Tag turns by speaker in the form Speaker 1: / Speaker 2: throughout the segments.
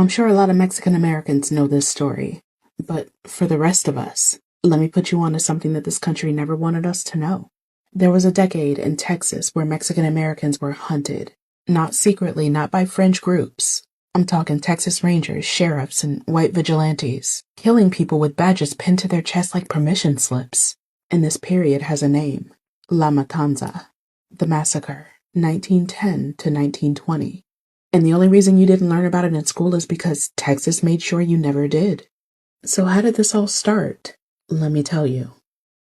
Speaker 1: I'm sure a lot of Mexican Americans know this story, but for the rest of us, let me put you on to something that this country never wanted us to know. There was a decade in Texas where Mexican Americans were hunted, not secretly, not by fringe groups. I'm talking Texas Rangers, sheriffs, and white vigilantes, killing people with badges pinned to their chests like permission slips. And this period has a name: La Matanza, the massacre, 1910 to 1920. And the only reason you didn't learn about it in school is because Texas made sure you never did. So how did this all start? Let me tell you.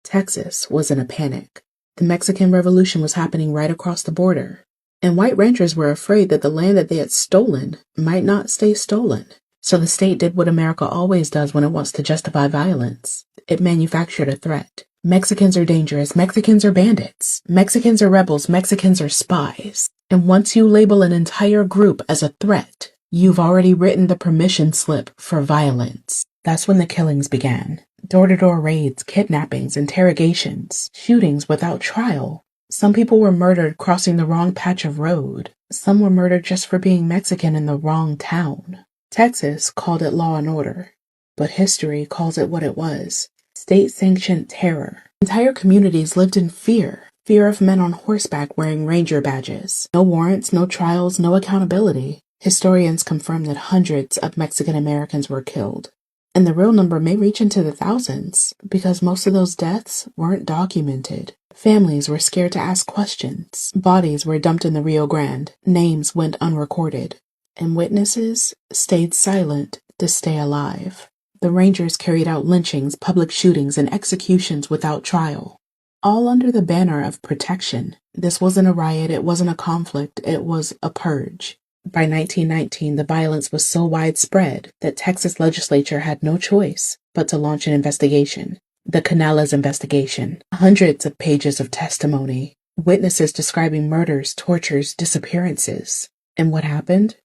Speaker 1: Texas was in a panic. The Mexican Revolution was happening right across the border, and white ranchers were afraid that the land that they had stolen might not stay stolen. So the state did what America always does when it wants to justify violence. It manufactured a threat. Mexicans are dangerous. Mexicans are bandits. Mexicans are rebels. Mexicans are spies. And once you label an entire group as a threat, you've already written the permission slip for violence. That's when the killings began. Door-to-door raids, kidnappings, interrogations, shootings without trial. Some people were murdered crossing the wrong patch of road. Some were murdered just for being Mexican in the wrong town. Texas called it law and order, but history calls it what it was: state-sanctioned terror. Entire communities lived in fear of men on horseback wearing ranger badges. No warrants, no trials, no accountability. Historians confirm that hundreds of Mexican Americans were killed. And the real number may reach into the thousands, because most of those deaths weren't documented. Families were scared to ask questions. Bodies were dumped in the Rio Grande. Names went unrecorded. And witnesses stayed silent to stay alive. The Rangers carried out lynchings, public shootings, and executions without trial, all under the banner of protection. This wasn't a riot, it wasn't a conflict, it was a purge. By 1919, the violence was so widespread that Texas legislature had no choice but to launch an investigation. The Canales investigation. Hundreds of pages of testimony. Witnesses describing murders, tortures, disappearances. And what happened?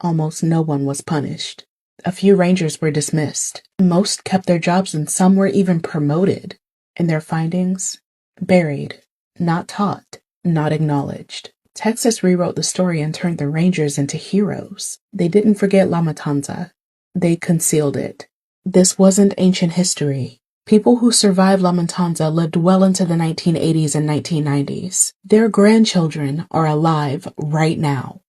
Speaker 1: Almost no one was punished. A few rangers were dismissed. Most kept their jobs and some were even promoted. And their findings? Buried. Not taught. Not acknowledged. Texas rewrote the story and turned the Rangers into heroes. They didn't forget La Matanza. They concealed it. This wasn't ancient history. People who survived La Matanza lived well into the 1980s and 1990s. Their grandchildren are alive right now.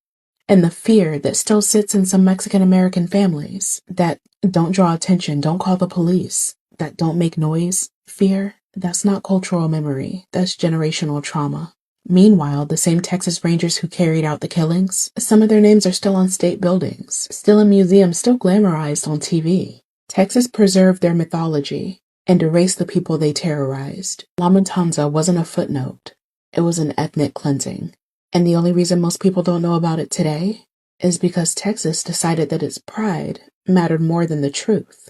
Speaker 1: And the fear that still sits in some Mexican American families, that don't draw attention, don't call the police, that don't make noise, fear, that's not cultural memory. That's generational trauma. Meanwhile, the same Texas Rangers who carried out the killings, some of their names are still on state buildings, still in museums, still glamorized on TV. Texas preserved their mythology and erased the people they terrorized. La Matanza wasn't a footnote. It was an ethnic cleansing. And the only reason most people don't know about it today is because Texas decided that its pride mattered more than the truth.